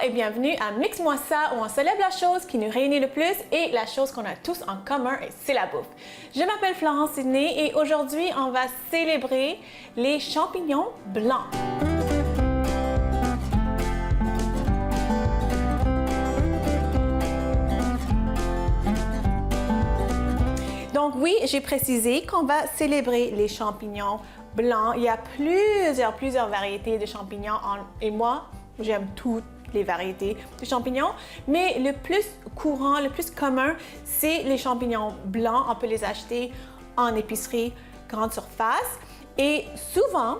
et bienvenue à Mix-moi ça où on célèbre la chose qui nous réunit le plus et la chose qu'on a tous en commun et c'est la bouffe. Je m'appelle Florence Sidney et aujourd'hui on va célébrer les champignons blancs. Donc oui, j'ai précisé qu'on va célébrer les champignons blancs. Il y a plusieurs variétés de champignons et moi, j'aime toutes les variétés de champignons, mais le plus courant, le plus commun, c'est les champignons blancs. On peut les acheter en épicerie, grande surface. Et souvent,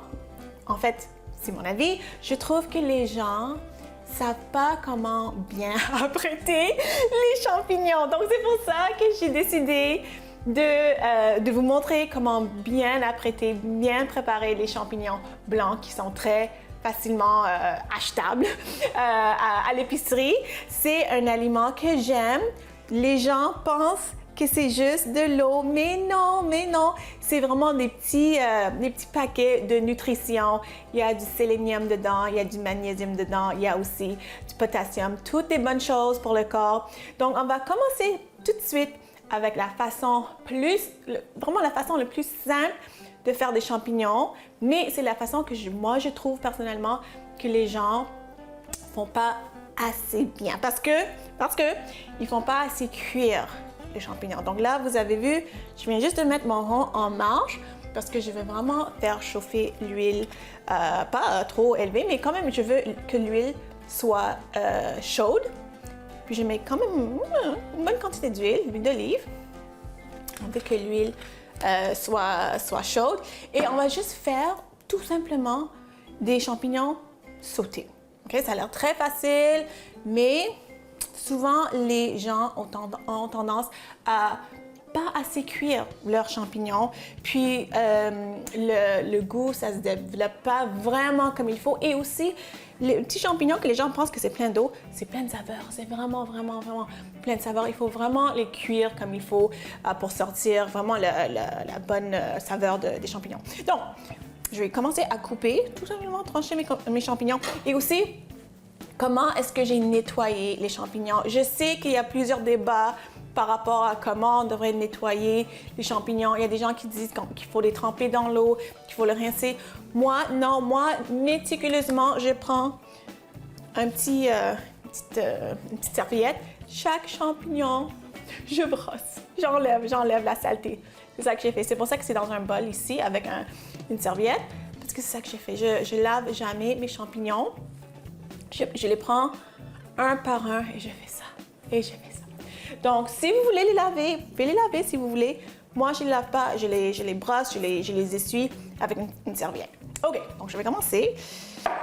en fait, c'est mon avis, je trouve que les gens savent pas comment bien apprêter les champignons. Donc c'est pour ça que j'ai décidé de vous montrer comment bien apprêter, bien préparer les champignons blancs qui sont très facilement achetables à l'épicerie. C'est un aliment que j'aime. Les gens pensent que c'est juste de l'eau, mais non, c'est vraiment des petits paquets de nutrition. Il y a du sélénium dedans, il y a du magnésium dedans, il y a aussi du potassium, toutes des bonnes choses pour le corps. Donc, on va commencer tout de suite avec la façon vraiment la façon le plus simple de faire des champignons, mais c'est la façon que moi je trouve personnellement que les gens font pas assez bien parce que ils font pas assez cuire les champignons. Donc là, vous avez vu, je viens juste de mettre mon rond en marche parce que je veux vraiment faire chauffer l'huile, pas trop élevée, mais quand même je veux que l'huile soit chaude. Puis je mets quand même une bonne quantité d'huile d'olive, dès que l'huile soit chaude. Et on va juste faire tout simplement des champignons sautés. Okay? Ça a l'air très facile, mais souvent les gens ont tendance à pas assez cuire leurs champignons, puis le goût, ça se développe pas vraiment comme il faut. Et aussi, les petits champignons que les gens pensent que c'est plein d'eau, c'est plein de saveurs. C'est vraiment plein de saveurs. Il faut vraiment les cuire comme il faut pour sortir vraiment la bonne saveur des champignons. Donc, je vais commencer à couper, tout simplement trancher mes champignons. Et aussi, comment est-ce que j'ai nettoyé les champignons? Je sais qu'il y a plusieurs débats par rapport à comment on devrait nettoyer les champignons. Il y a des gens qui disent qu'il faut les tremper dans l'eau, qu'il faut les rincer. Moi, non, méticuleusement, je prends une petite serviette. Chaque champignon, je brosse. J'enlève la saleté. C'est ça que j'ai fait. C'est pour ça que c'est dans un bol ici avec une serviette. Parce que c'est ça que j'ai fait. Je lave jamais mes champignons. Je les prends un par un et je fais ça. Donc, si vous voulez les laver, vous pouvez les laver si vous voulez. Moi, je ne les lave pas, je les brosse, je les essuie avec une serviette. OK, donc je vais commencer.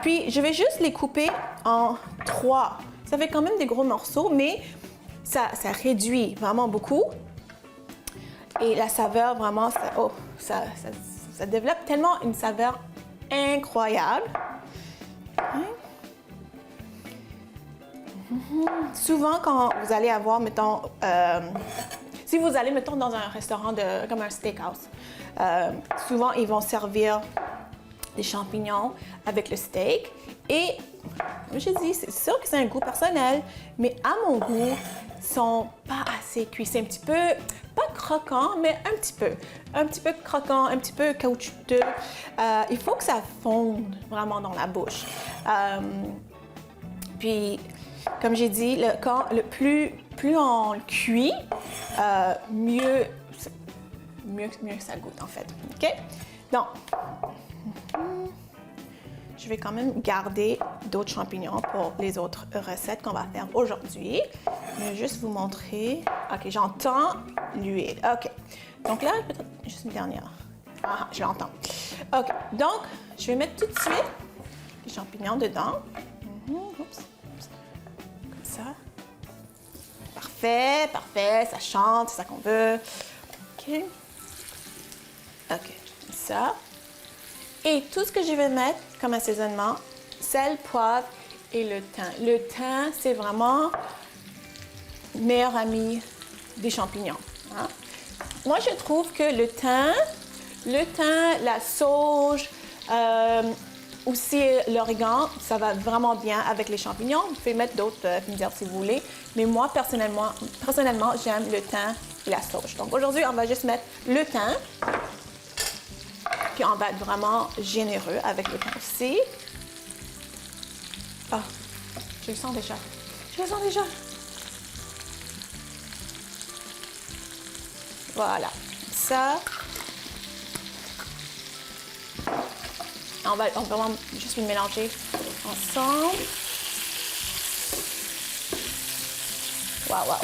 Puis, je vais juste les couper en 3. Ça fait quand même des gros morceaux, mais ça réduit vraiment beaucoup. Et la saveur, vraiment, ça développe tellement une saveur incroyable. Souvent, quand vous allez avoir, mettons, si vous allez, mettons, dans un restaurant comme un steakhouse, souvent, ils vont servir des champignons avec le steak. Et, comme je dis, c'est sûr que c'est un goût personnel, mais à mon goût, ils sont pas assez cuits. C'est un petit peu, pas croquant, mais un petit peu croquant, un petit peu caoutchouteux. Il faut que ça fonde vraiment dans la bouche. Puis, comme j'ai dit, plus on le cuit, mieux ça goûte en fait. OK? Donc, je vais quand même garder d'autres champignons pour les autres recettes qu'on va faire aujourd'hui. Je vais juste vous montrer. OK, j'entends l'huile. OK. Donc là, peut-être juste une dernière. Ah, je l'entends. OK. Donc, je vais mettre tout de suite les champignons dedans. Oups. Ça. Parfait, ça chante, c'est ça qu'on veut. OK, ça. Et tout ce que je vais mettre comme assaisonnement, sel, poivre et le thym. Le thym, c'est vraiment le meilleur ami des champignons. Hein? Moi, je trouve que le thym, la sauge, Aussi, l'origan, ça va vraiment bien avec les champignons. Vous pouvez mettre d'autres herbes si vous voulez. Mais moi, personnellement j'aime le thym et la sauge. Donc aujourd'hui, on va juste mettre le thym. Puis on va être vraiment généreux avec le thym aussi. Ah, je le sens déjà. Je le sens déjà. Voilà. Ça. On va vraiment juste le mélanger ensemble. Wow.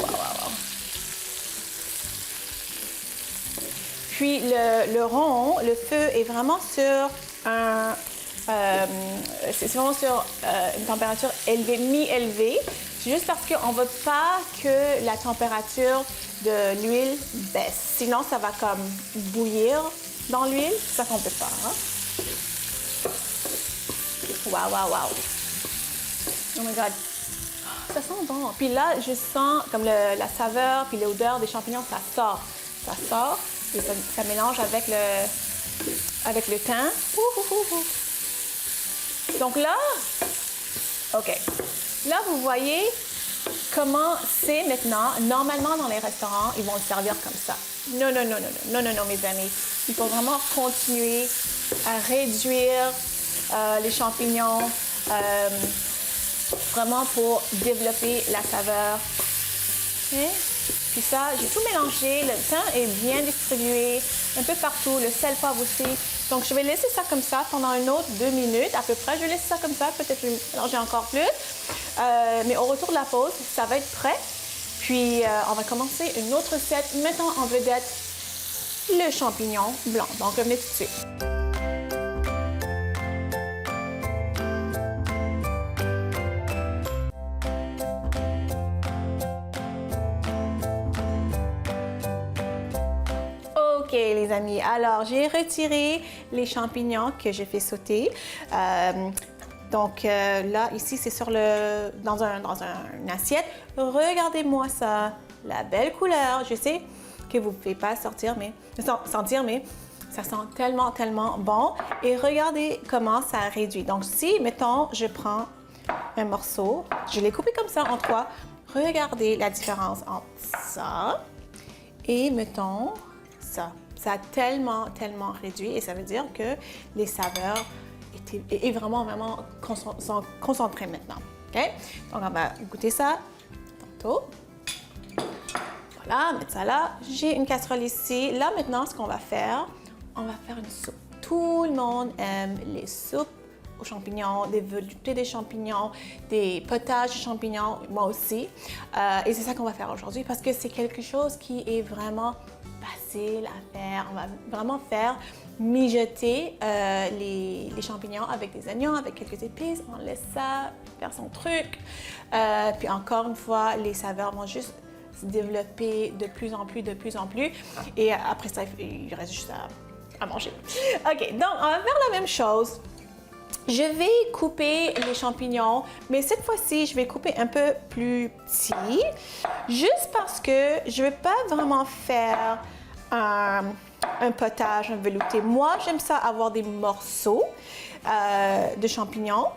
Puis le rond, le feu est vraiment sur un... c'est vraiment sur une température élevée, mi-élevée. C'est juste parce qu'on ne veut pas que la température de l'huile baisse. Sinon, ça va comme bouillir dans l'huile. C'est ça qu'on ne peut pas. Hein? Wow. Oh my God. Ça sent bon. Puis là, je sens comme la saveur puis l'odeur des champignons, ça sort. Ça sort et ça mélange avec le thym. Donc là, OK. Là, vous voyez comment c'est maintenant. Normalement, dans les restaurants, ils vont le servir comme ça. Non, mes amis. Il faut vraiment continuer à réduire les champignons, vraiment pour développer la saveur. Okay? Puis ça, j'ai tout mélangé, le thym est bien distribué un peu partout, le sel, poivre aussi. Donc je vais laisser ça comme ça pendant une autre 2 minutes à peu près. Je vais laisser ça comme ça, peut-être je vais mélanger encore plus. Mais au retour de la pause, ça va être prêt. Puis on va commencer une autre recette, mettant en vedette le champignon blanc. Donc revenez tout de suite. OK, les amis. Alors, j'ai retiré les champignons que j'ai fait sauter. Donc là, ici, c'est dans une assiette. Regardez-moi ça, la belle couleur. Je sais que vous ne pouvez pas sentir, mais ça sent tellement, tellement bon. Et regardez comment ça réduit. Donc si, mettons, je prends un morceau, je l'ai coupé comme ça en 3. Regardez la différence entre ça et, mettons, ça. Ça a tellement, tellement réduit et ça veut dire que les saveurs est vraiment, vraiment sont concentrées maintenant. OK? Donc, on va goûter ça tantôt. Voilà, mettre ça là. J'ai une casserole ici. Là, maintenant, ce qu'on va faire, on va faire une soupe. Tout le monde aime les soupes aux champignons, des veloutés des champignons, des potages de champignons, moi aussi. Et c'est ça qu'on va faire aujourd'hui parce que c'est quelque chose qui est vraiment facile à faire. On va vraiment faire mijoter les champignons avec des oignons, avec quelques épices. On laisse ça faire son truc. Puis encore une fois, les saveurs vont juste se développer de plus en plus. Et après ça, il reste juste à manger. OK, donc on va faire la même chose. Je vais couper les champignons, mais cette fois-ci, je vais couper un peu plus petit, juste parce que je ne vais pas vraiment faire un potage, un velouté. Moi, j'aime ça avoir des morceaux de champignons.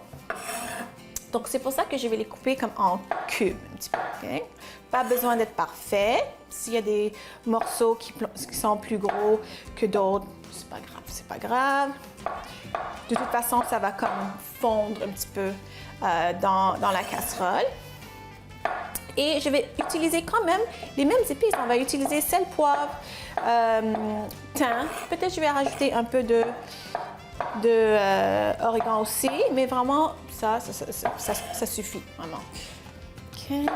Donc, c'est pour ça que je vais les couper comme en cubes, un petit peu. Okay? Pas besoin d'être parfait. S'il y a des morceaux qui sont plus gros que d'autres, c'est pas grave. De toute façon, ça va comme fondre un petit peu dans la casserole. Et je vais utiliser quand même les mêmes épices. On va utiliser sel, poivre, thym. Peut-être je vais rajouter un peu de origan aussi, mais vraiment, ça suffit, vraiment. Okay.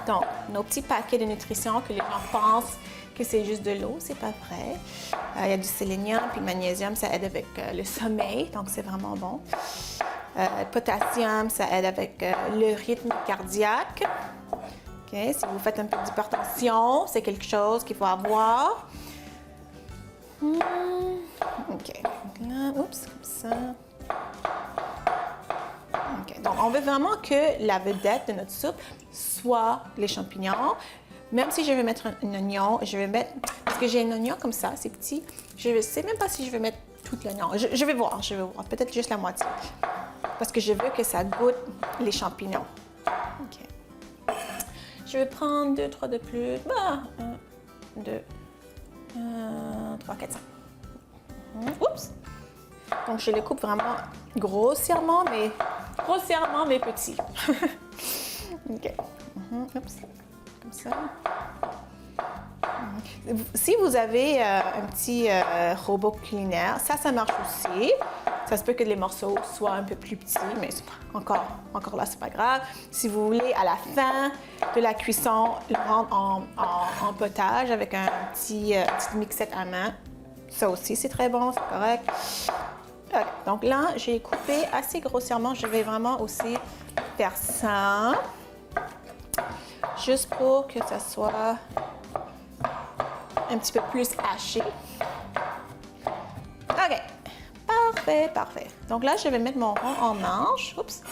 Donc, nos petits paquets de nutrition que les gens pensent que c'est juste de l'eau, c'est pas vrai. Il y a du sélénium puis le magnésium, ça aide avec le sommeil, donc c'est vraiment bon. Le potassium, ça aide avec le rythme cardiaque. Okay. Si vous faites un peu d'hypertension, c'est quelque chose qu'il faut avoir. OK. Là, oups, comme ça. OK. Donc, on veut vraiment que la vedette de notre soupe soit les champignons. Même si je vais mettre un oignon, je vais mettre... Parce que j'ai un oignon comme ça, c'est petit. Je ne sais même pas si je vais mettre tout l'oignon. Je vais voir. Peut-être juste la moitié. parce que je veux que ça goûte les champignons. OK. Je vais prendre 2, 3 de plus. 1, 2, 3, 4, 5. Oups! Donc, je les coupe vraiment grossièrement, mais petit. OK. Oups. Comme ça. Si vous avez un petit robot culinaire, ça marche aussi. Ça se peut que les morceaux soient un peu plus petits, mais encore là, c'est pas grave. Si vous voulez, à la fin de la cuisson, le rendre en potage avec un petite mixette à main, ça aussi, c'est très bon, c'est correct. Okay. Donc là, j'ai coupé assez grossièrement. Je vais vraiment aussi faire ça, juste pour que ça soit un petit peu plus haché. OK. Parfait. Donc là, je vais mettre mon rond en manche. Oups.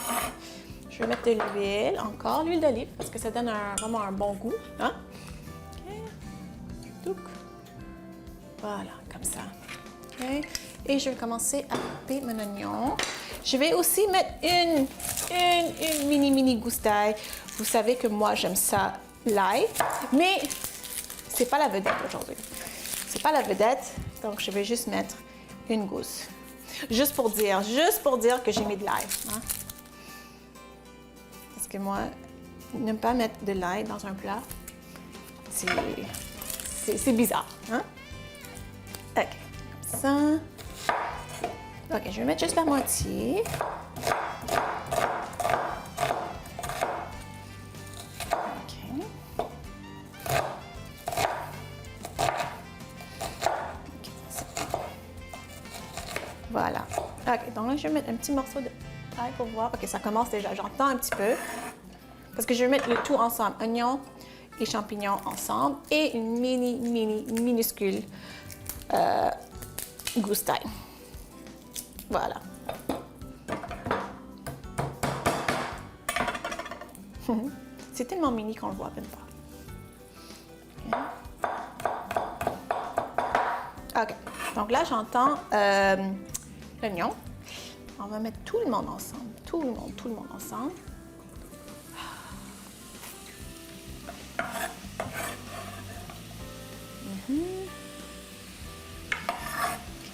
Je vais mettre de l'huile, encore l'huile d'olive, parce que ça donne vraiment un bon goût. Hein? OK. Voilà, comme ça. OK. Et je vais commencer à couper mon oignon. Je vais aussi mettre une mini gousse d'ail. Vous savez que moi, j'aime ça, l'ail, mais c'est pas la vedette aujourd'hui. C'est pas la vedette, donc je vais juste mettre une gousse. Juste pour dire que j'ai mis de l'ail. Hein? Parce que moi, ne pas mettre de l'ail dans un plat, c'est bizarre. Hein? OK, comme ça. OK, je vais mettre juste la moitié. Voilà. OK, donc là, je vais mettre un petit morceau de paille pour voir. OK, ça commence déjà. J'entends un petit peu. Parce que je vais mettre le tout ensemble. Oignons et champignons ensemble. Et une minuscule gousse d'ail. Voilà. C'est tellement mini qu'on le voit même pas. OK. Donc là, j'entends l'oignon. On va mettre tout le monde ensemble. Tout le monde ensemble.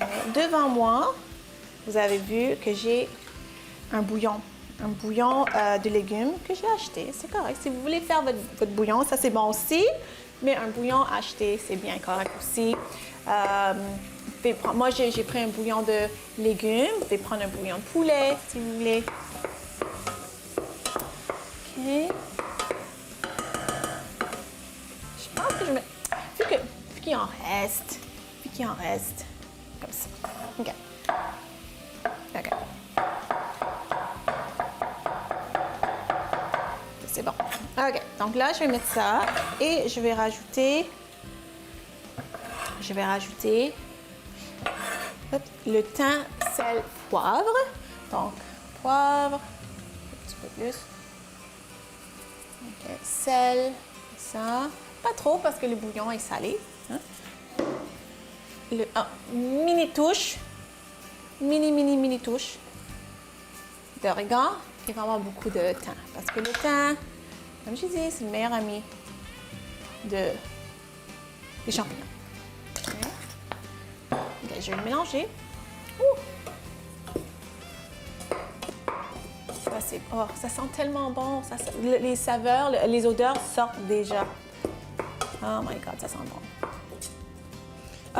Okay. Devant moi, vous avez vu que j'ai un bouillon. Un bouillon de légumes que j'ai acheté. C'est correct. Si vous voulez faire votre bouillon, ça c'est bon aussi. Mais un bouillon acheté, c'est bien correct aussi. Moi, j'ai pris un bouillon de légumes. Vous pouvez prendre un bouillon de poulet, si vous voulez. OK. Je pense que je mets... Vu qu'il en reste, comme ça. OK. OK. C'est bon. OK. Donc là, je vais mettre ça et je vais rajouter le thym, sel, poivre. Donc, poivre, un petit peu plus. OK. Sel, ça. Pas trop parce que le bouillon est salé. Hein? Mini touche. Mini touche d'origan et vraiment beaucoup de thym. Parce que le thym, comme je dis, c'est le meilleur ami des champignons. Okay, je vais le mélanger. Ça sent tellement bon. Les saveurs, les odeurs sortent déjà. Oh my God, ça sent bon.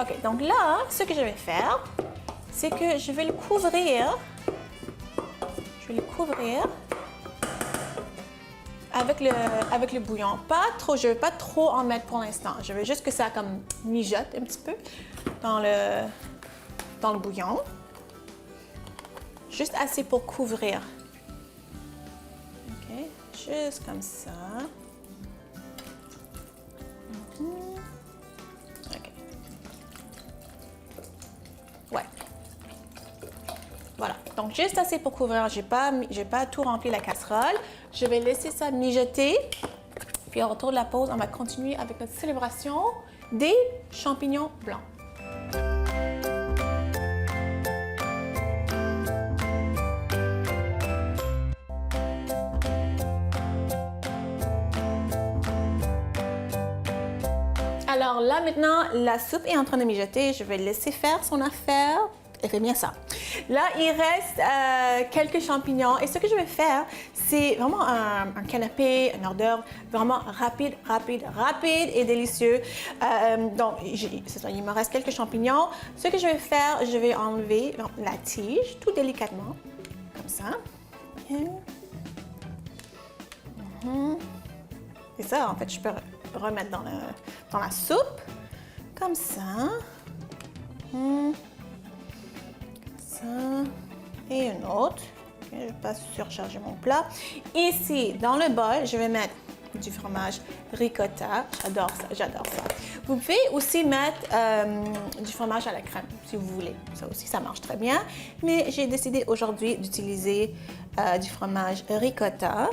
OK, donc là, ce que je vais faire, c'est que je vais le couvrir. Avec le bouillon. Je ne vais pas trop en mettre pour l'instant. Je veux juste que ça comme mijote un petit peu dans le bouillon. Juste assez pour couvrir. OK, juste comme ça. OK. Ouais. Voilà. Donc, juste assez pour couvrir. Je n'ai pas tout rempli la casserole. Je vais laisser ça mijoter. Puis, au retour de la pause, on va continuer avec notre célébration des champignons blancs. Alors là, maintenant, la soupe est en train de mijoter. Je vais laisser faire son affaire. Elle fait bien ça. Là, il reste quelques champignons. Et ce que je vais faire, c'est vraiment un canapé, un hors d'œuvre vraiment rapide et délicieux. Donc, c'est ça, il me reste quelques champignons. Ce que je vais faire, je vais enlever la tige tout délicatement, comme ça. Et ça, en fait, je peux remettre dans la soupe, comme ça. Et une autre. Okay, je ne vais pas surcharger mon plat. Ici, dans le bol, je vais mettre du fromage ricotta. J'adore ça. Vous pouvez aussi mettre du fromage à la crème, si vous voulez. Ça aussi, ça marche très bien. Mais j'ai décidé aujourd'hui d'utiliser du fromage ricotta,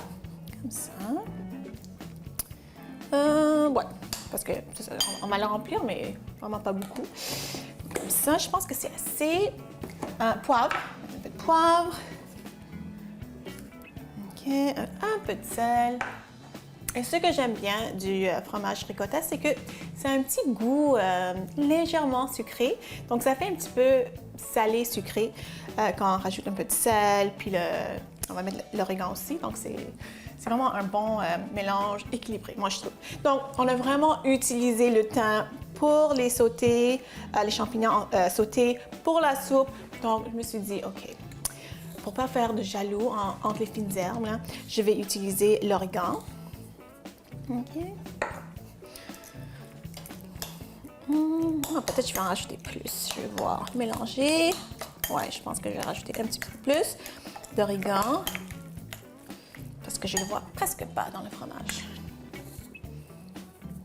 comme ça. Ouais, parce que on va le remplir, mais vraiment pas beaucoup. Comme ça, je pense que c'est assez. Poivre, un peu de poivre. OK, un peu de sel. Et ce que j'aime bien du fromage ricotta, c'est que c'est un petit goût légèrement sucré. Donc, ça fait un petit peu salé-sucré quand on rajoute un peu de sel, puis on va mettre l'origan aussi. Donc, c'est vraiment un bon mélange équilibré, moi, je trouve. Donc, on a vraiment utilisé le temps pour les sautés, les champignons sautés, pour la soupe. Donc, je me suis dit, OK, pour pas faire de jaloux entre les fines herbes, là, je vais utiliser l'origan. OK. Peut-être que je vais en rajouter plus. Je vais voir. Mélanger. Ouais, je pense que je vais rajouter un petit peu plus d'origan. Parce que je le vois presque pas dans le fromage.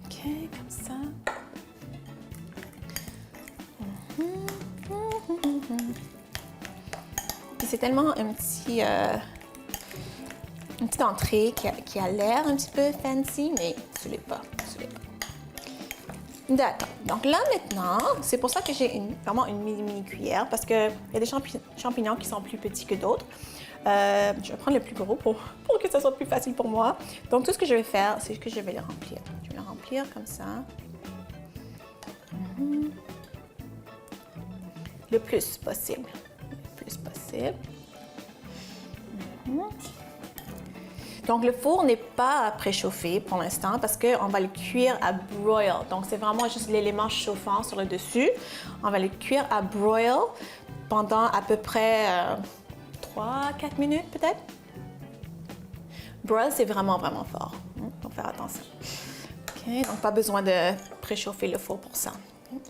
OK, comme ça. C'est tellement une petite entrée qui a l'air un petit peu fancy, mais ce n'est pas. D'accord. Donc là, maintenant, c'est pour ça que j'ai vraiment une mini cuillère, parce qu'il y a des champignons qui sont plus petits que d'autres. Je vais prendre le plus gros pour que ça soit plus facile pour moi. Donc, tout ce que je vais faire, c'est que je vais le remplir. Je vais le remplir comme ça. Le plus possible. Donc, le four n'est pas préchauffé pour l'instant parce qu'on va le cuire à broil. Donc, c'est vraiment juste l'élément chauffant sur le dessus. On va le cuire à broil pendant à peu près 3-4 minutes peut-être. Broil, c'est vraiment fort. Donc, faire attention. OK, donc pas besoin de préchauffer le four pour ça. OK.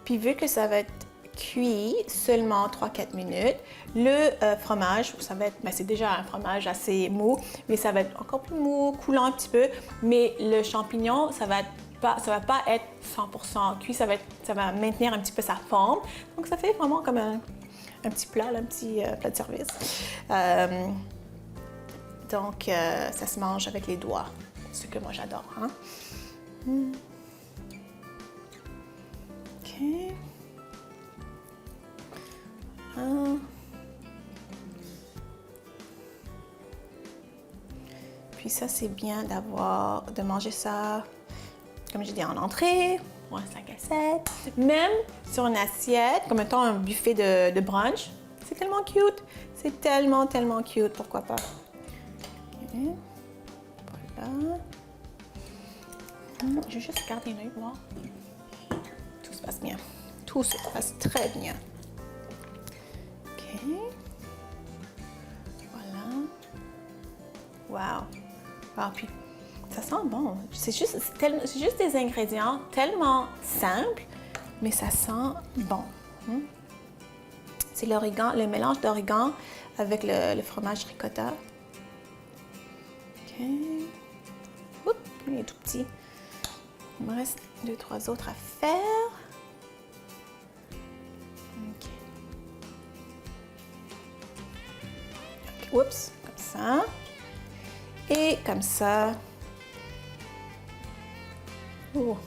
Puis vu que ça va être cuit seulement 3-4 minutes, le fromage, ça va être, c'est déjà un fromage assez mou, mais ça va être encore plus mou, coulant un petit peu. Mais le champignon, ça va pas être 100% cuit, ça va maintenir un petit peu sa forme. Donc ça fait vraiment comme un petit plat, là, un petit plat de service. Donc ça se mange avec les doigts, ce que moi j'adore. Hein? OK. Puis ça, c'est bien de manger ça, comme j'ai dit, en entrée, ou en 5 à 7. Même sur une assiette, comme étant un buffet de brunch. C'est tellement cute. C'est tellement cute. Pourquoi pas? Okay. Voilà. Je vais juste garder un œil, voir. Tout se passe bien. Tout se passe très bien. OK. Voilà. Wow. Puis ça sent bon. C'est juste des ingrédients tellement simples, mais ça sent bon. C'est l'origan, le mélange d'origan avec le fromage ricotta. OK. Oups, il est tout petit. Il me reste 2-3 autres à faire. OK. Oups, comme ça. Et comme ça. Oh.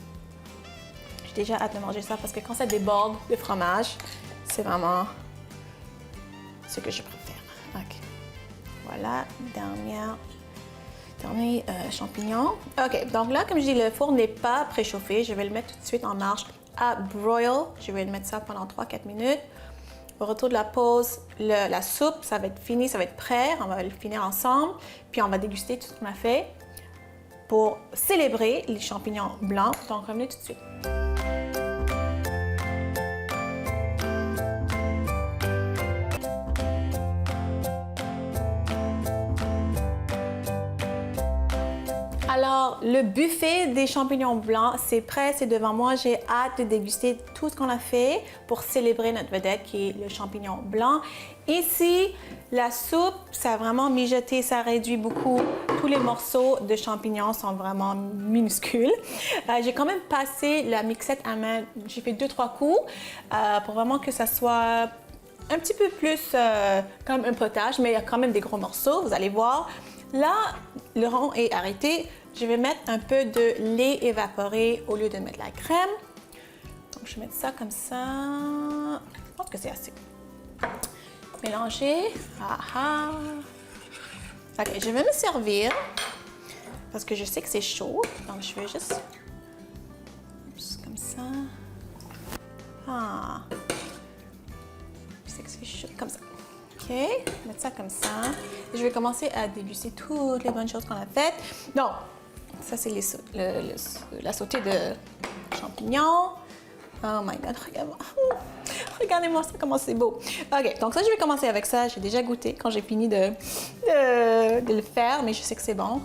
J'ai déjà hâte de manger ça parce que quand ça déborde de fromage, c'est vraiment ce que je préfère. OK. Voilà, dernier champignon. OK, donc là, comme je dis, le four n'est pas préchauffé. Je vais le mettre tout de suite en marche à broil. Je vais le mettre ça pendant 3-4 minutes. Au retour de la pause, la soupe, ça va être fini, ça va être prêt. On va le finir ensemble. Puis on va déguster tout ce qu'on a fait pour célébrer les champignons blancs. Donc, revenez tout de suite. Alors, le buffet des champignons blancs, c'est prêt, c'est devant moi. J'ai hâte de déguster tout ce qu'on a fait pour célébrer notre vedette qui est le champignon blanc. Ici, la soupe, ça a vraiment mijoté, ça réduit beaucoup. Tous les morceaux de champignons sont vraiment minuscules. J'ai quand même passé la mixette à main, j'ai fait 2-3 coups pour vraiment que ça soit un petit peu plus comme un potage, mais il y a quand même des gros morceaux, vous allez voir. Là, le rond est arrêté. Je vais mettre un peu de lait évaporé au lieu de mettre la crème. Donc, je vais mettre ça comme ça. Je pense que c'est assez. Mélanger. OK, je vais me servir parce que je sais que c'est chaud. Donc, je vais juste comme ça. Je sais que c'est chaud comme ça. OK, mettre ça comme ça. Et je vais commencer à déguster toutes les bonnes choses qu'on a faites. Donc, ça, c'est la sautée de champignons. Oh my God, regardez-moi ça, comment c'est beau. OK, donc ça, je vais commencer avec ça. J'ai déjà goûté quand j'ai fini de le faire, mais je sais que c'est bon.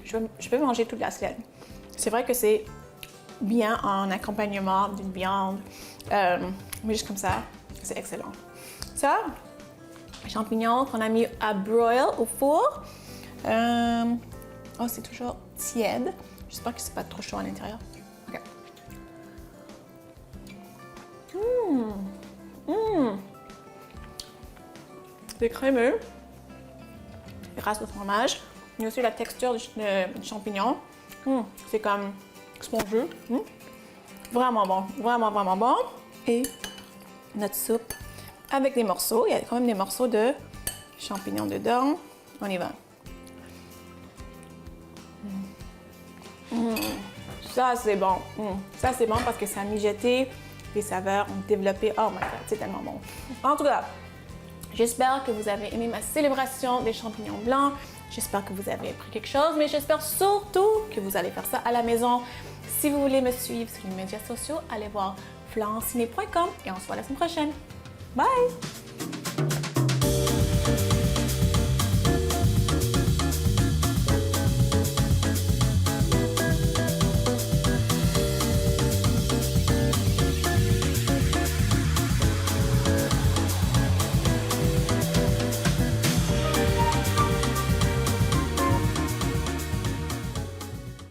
Je peux manger toute l'assiette. C'est vrai que c'est bien en accompagnement d'une viande, mais juste comme ça. C'est excellent. Ça, champignons qu'on a mis à broil au four. Oh, c'est toujours tiède. J'espère que c'est pas trop chaud à l'intérieur. OK. C'est crémeux. Grâce au fromage. Il y a aussi la texture du champignon. C'est comme spongieux. Vraiment bon. Vraiment, vraiment bon. Et notre soupe avec des morceaux. Il y a quand même des morceaux de champignons dedans. On y va. Ça, c'est bon. Ça, c'est bon parce que ça a mijoté. Les saveurs ont développé. Oh my God, c'est tellement bon. En tout cas, j'espère que vous avez aimé ma célébration des champignons blancs. J'espère que vous avez appris quelque chose, mais j'espère surtout que vous allez faire ça à la maison. Si vous voulez me suivre sur les médias sociaux, allez voir florenceciné.com et on se voit la semaine prochaine. Bye!